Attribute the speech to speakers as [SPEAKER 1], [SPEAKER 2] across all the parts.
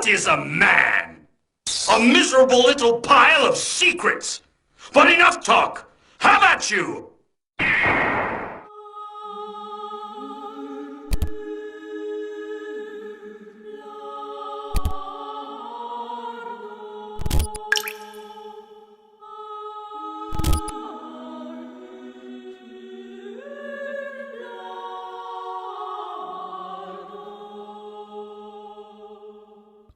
[SPEAKER 1] What is a man? A miserable little pile of secrets. But enough talk. How about you?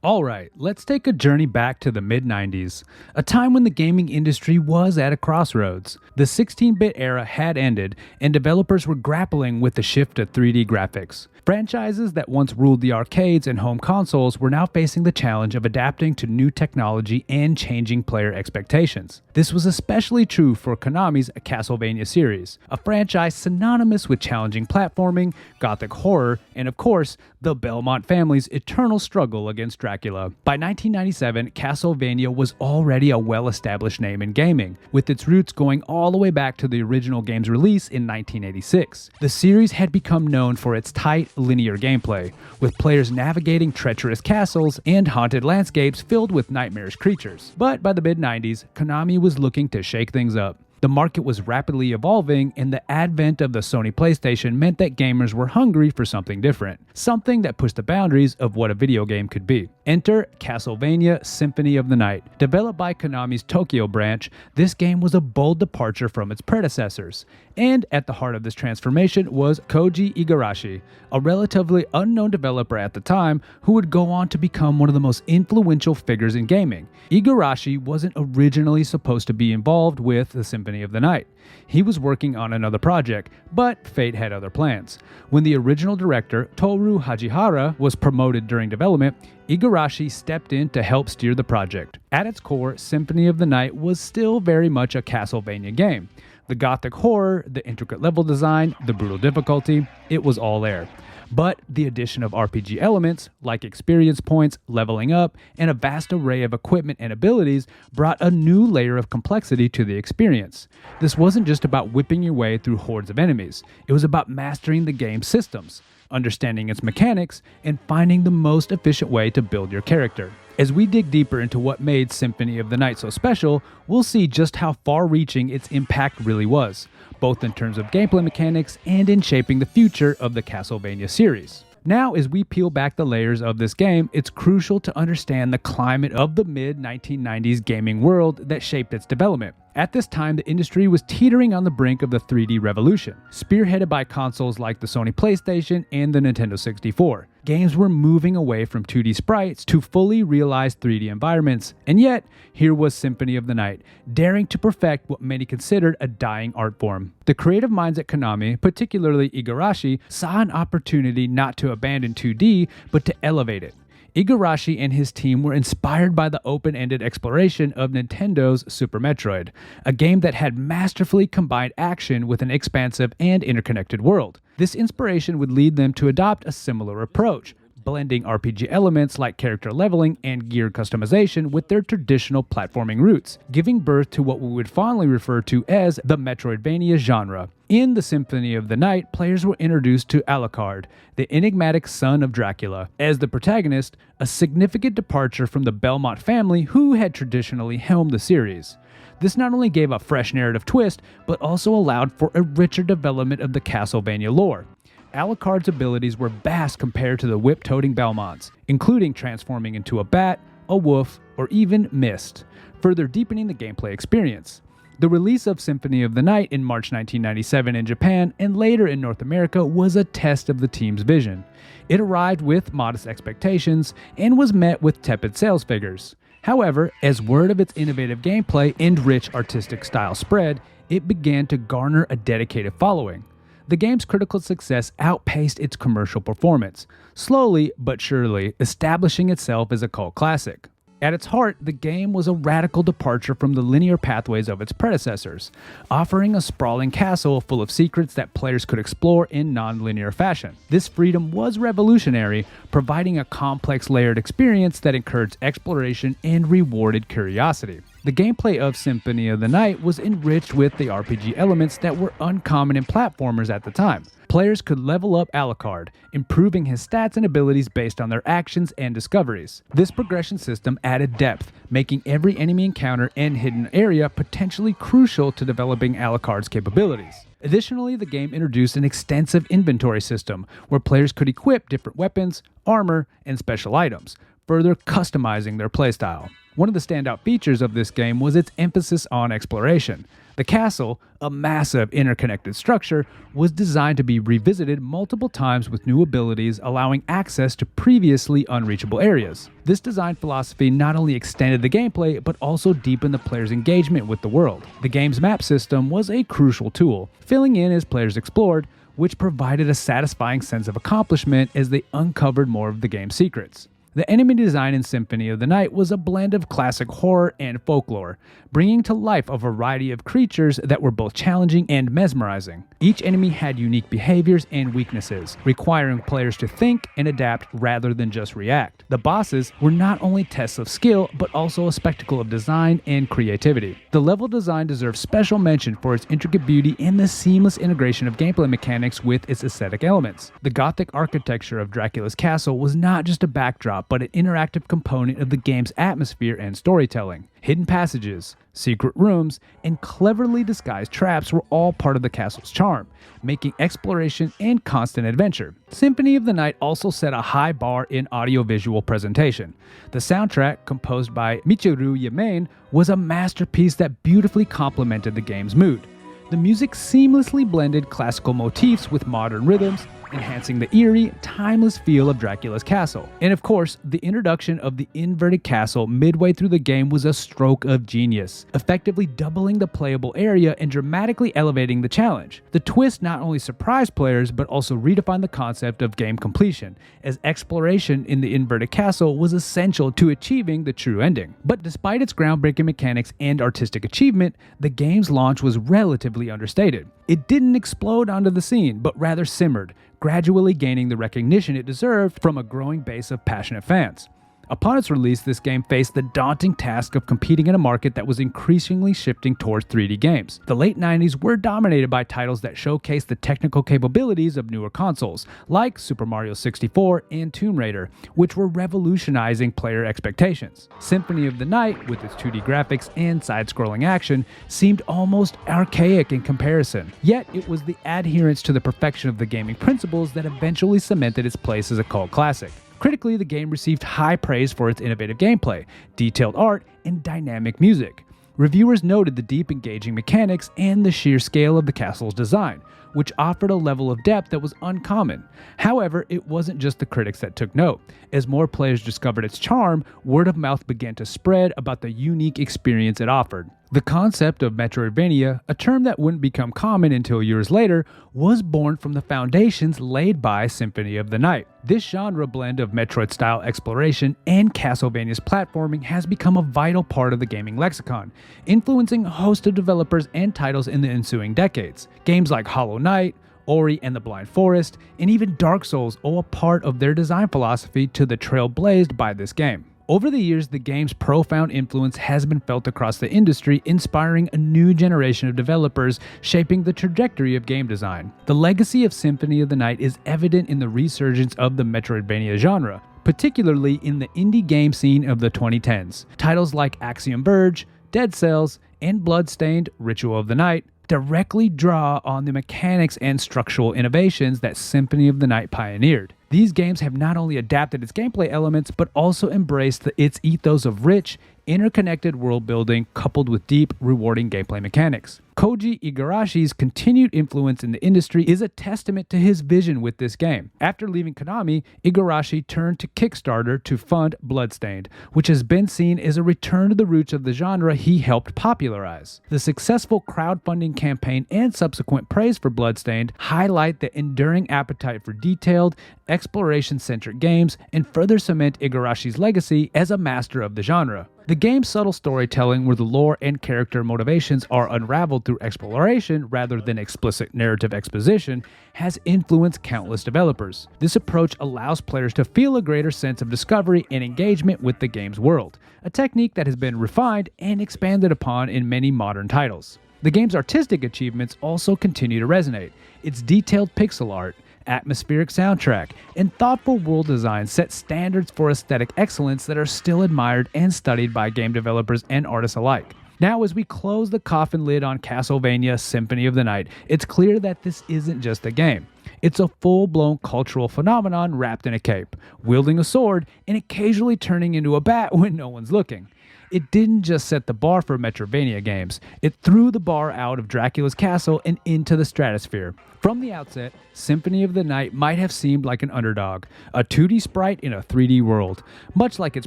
[SPEAKER 2] Alright, let's take a journey back to the mid-90s, a time when the gaming industry was at a crossroads. The 16-bit era had ended, and developers were grappling with the shift to 3D graphics. Franchises that once ruled the arcades and home consoles were now facing the challenge of adapting to new technology and changing player expectations. This was especially true for Konami's Castlevania series, a franchise synonymous with challenging platforming, gothic horror, and of course, the Belmont family's eternal struggle against Dracula. By 1997, Castlevania was already a well-established name in gaming, with its roots going all the way back to the original game's release in 1986. The series had become known for its tight, linear gameplay, with players navigating treacherous castles and haunted landscapes filled with nightmarish creatures. But by the mid-90s, Konami was looking to shake things up. The market was rapidly evolving, and the advent of the Sony PlayStation meant that gamers were hungry for something different, something that pushed the boundaries of what a video game could be. Enter Castlevania Symphony of the Night. Developed by Konami's Tokyo branch, this game was a bold departure from its predecessors. And at the heart of this transformation was Koji Igarashi, a relatively unknown developer at the time who would go on to become one of the most influential figures in gaming. Igarashi wasn't originally supposed to be involved with the Symphony of the Night. He was working on another project, but fate had other plans. When the original director, Toru Hajihara, was promoted during development, Igarashi stepped in to help steer the project. At its core, Symphony of the Night was still very much a Castlevania game. The gothic horror, the intricate level design, the brutal difficulty, it was all there. But the addition of RPG elements, like experience points, leveling up, and a vast array of equipment and abilities brought a new layer of complexity to the experience. This wasn't just about whipping your way through hordes of enemies, it was about mastering the game's systems, understanding its mechanics, and finding the most efficient way to build your character. As we dig deeper into what made Symphony of the Night so special, we'll see just how far-reaching its impact really was, both in terms of gameplay mechanics and in shaping the future of the Castlevania series. Now, as we peel back the layers of this game, it's crucial to understand the climate of the mid-1990s gaming world that shaped its development. At this time, the industry was teetering on the brink of the 3D revolution, spearheaded by consoles like the Sony PlayStation and the Nintendo 64. Games were moving away from 2D sprites to fully realized 3D environments, and yet, here was Symphony of the Night, daring to perfect what many considered a dying art form. The creative minds at Konami, particularly Igarashi, saw an opportunity not to abandon 2D, but to elevate it. Igarashi and his team were inspired by the open-ended exploration of Nintendo's Super Metroid, a game that had masterfully combined action with an expansive and interconnected world. This inspiration would lead them to adopt a similar approach, blending RPG elements like character leveling and gear customization with their traditional platforming roots, giving birth to what we would fondly refer to as the Metroidvania genre. In the Symphony of the Night, players were introduced to Alucard, the enigmatic son of Dracula, as the protagonist, a significant departure from the Belmont family who had traditionally helmed the series. This not only gave a fresh narrative twist, but also allowed for a richer development of the Castlevania lore. Alucard's abilities were vast compared to the whip-toting Belmonts, including transforming into a bat, a wolf, or even mist, further deepening the gameplay experience. The release of Symphony of the Night in March 1997 in Japan and later in North America was a test of the team's vision. It arrived with modest expectations and was met with tepid sales figures. However, as word of its innovative gameplay and rich artistic style spread, it began to garner a dedicated following. The game's critical success outpaced its commercial performance, slowly but surely establishing itself as a cult classic. At its heart, the game was a radical departure from the linear pathways of its predecessors, offering a sprawling castle full of secrets that players could explore in non-linear fashion. This freedom was revolutionary, providing a complex layered experience that encouraged exploration and rewarded curiosity. The gameplay of Symphony of the Night was enriched with the RPG elements that were uncommon in platformers at the time. Players could level up Alucard, improving his stats and abilities based on their actions and discoveries. This progression system added depth, making every enemy encounter and hidden area potentially crucial to developing Alucard's capabilities. Additionally, the game introduced an extensive inventory system where players could equip different weapons, armor, and special items, further customizing their playstyle. One of the standout features of this game was its emphasis on exploration. The castle, a massive interconnected structure, was designed to be revisited multiple times with new abilities, allowing access to previously unreachable areas. This design philosophy not only extended the gameplay, but also deepened the player's engagement with the world. The game's map system was a crucial tool, filling in as players explored, which provided a satisfying sense of accomplishment as they uncovered more of the game's secrets. The enemy design in Symphony of the Night was a blend of classic horror and folklore, bringing to life a variety of creatures that were both challenging and mesmerizing. Each enemy had unique behaviors and weaknesses, requiring players to think and adapt rather than just react. The bosses were not only tests of skill, but also a spectacle of design and creativity. The level design deserves special mention for its intricate beauty and the seamless integration of gameplay mechanics with its aesthetic elements. The Gothic architecture of Dracula's castle was not just a backdrop, but an interactive component of the game's atmosphere and storytelling. Hidden passages, secret rooms, and cleverly disguised traps were all part of the castle's charm, making exploration and constant adventure. Symphony of the Night also set a high bar in audiovisual presentation. The soundtrack, composed by Michiru Yamane, was a masterpiece that beautifully complemented the game's mood. The music seamlessly blended classical motifs with modern rhythms, enhancing the eerie, timeless feel of Dracula's castle. And of course, the introduction of the inverted castle midway through the game was a stroke of genius, effectively doubling the playable area and dramatically elevating the challenge. The twist not only surprised players, but also redefined the concept of game completion, as exploration in the inverted castle was essential to achieving the true ending. But despite its groundbreaking mechanics and artistic achievement, the game's launch was relatively understated. It didn't explode onto the scene, but rather simmered, gradually gaining the recognition it deserved from a growing base of passionate fans. Upon its release, this game faced the daunting task of competing in a market that was increasingly shifting towards 3D games. The late 90s were dominated by titles that showcased the technical capabilities of newer consoles, like Super Mario 64 and Tomb Raider, which were revolutionizing player expectations. Symphony of the Night, with its 2D graphics and side-scrolling action, seemed almost archaic in comparison. Yet, it was the adherence to the perfection of the gaming principles that eventually cemented its place as a cult classic. Critically, the game received high praise for its innovative gameplay, detailed art, and dynamic music. Reviewers noted the deep, engaging mechanics and the sheer scale of the castle's design, which offered a level of depth that was uncommon. However, it wasn't just the critics that took note. As more players discovered its charm, word of mouth began to spread about the unique experience it offered. The concept of Metroidvania, a term that wouldn't become common until years later, was born from the foundations laid by Symphony of the Night. This genre blend of Metroid-style exploration and Castlevania's platforming has become a vital part of the gaming lexicon, influencing a host of developers and titles in the ensuing decades. Games like Hollow Knight, Ori and the Blind Forest, and even Dark Souls owe a part of their design philosophy to the trail blazed by this game. Over the years, the game's profound influence has been felt across the industry, inspiring a new generation of developers, shaping the trajectory of game design. The legacy of Symphony of the Night is evident in the resurgence of the Metroidvania genre, particularly in the indie game scene of the 2010s. Titles like Axiom Verge, Dead Cells, and Bloodstained: Ritual of the Night directly draw on the mechanics and structural innovations that Symphony of the Night pioneered. These games have not only adapted its gameplay elements, but also embraced its ethos of rich, interconnected world building coupled with deep, rewarding gameplay mechanics. Koji Igarashi's continued influence in the industry is a testament to his vision with this game. After leaving Konami, Igarashi turned to Kickstarter to fund Bloodstained, which has been seen as a return to the roots of the genre he helped popularize. The successful crowdfunding campaign and subsequent praise for Bloodstained highlight the enduring appetite for detailed, exploration-centric games and further cement Igarashi's legacy as a master of the genre. The game's subtle storytelling, where the lore and character motivations are unraveled through exploration rather than explicit narrative exposition, has influenced countless developers. This approach allows players to feel a greater sense of discovery and engagement with the game's world, a technique that has been refined and expanded upon in many modern titles. The game's artistic achievements also continue to resonate. Its detailed pixel art, atmospheric soundtrack, and thoughtful world design set standards for aesthetic excellence that are still admired and studied by game developers and artists alike. Now, as we close the coffin lid on Castlevania Symphony of the Night, it's clear that this isn't just a game. It's a full-blown cultural phenomenon wrapped in a cape, wielding a sword, and occasionally turning into a bat when no one's looking. It didn't just set the bar for Metroidvania games, it threw the bar out of Dracula's castle and into the stratosphere. From the outset, Symphony of the Night might have seemed like an underdog, a 2D sprite in a 3D world. Much like its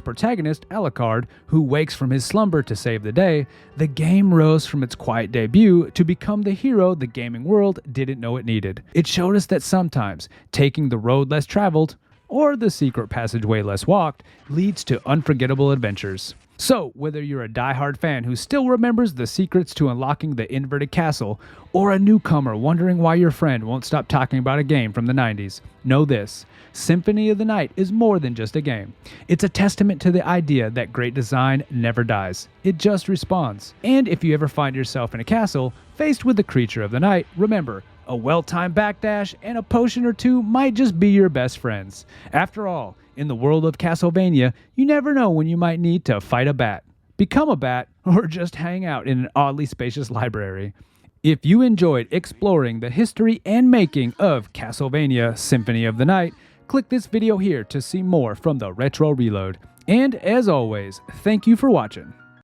[SPEAKER 2] protagonist, Alucard, who wakes from his slumber to save the day, the game rose from its quiet debut to become the hero the gaming world didn't know it needed. It showed us that sometimes, taking the road less traveled, or the secret passageway less walked, leads to unforgettable adventures. So, whether you're a die-hard fan who still remembers the secrets to unlocking the inverted castle, or a newcomer wondering why your friend won't stop talking about a game from the 90s, know this: Symphony of the Night is more than just a game. It's a testament to the idea that great design never dies. It just respawns. And if you ever find yourself in a castle, faced with the creature of the night, remember, a well-timed backdash and a potion or two might just be your best friends. After all, in the world of Castlevania, you never know when you might need to fight a bat, become a bat, or just hang out in an oddly spacious library. If you enjoyed exploring the history and making of Castlevania Symphony of the Night, click this video here to see more from the Retro Reload. And as always, thank you for watching.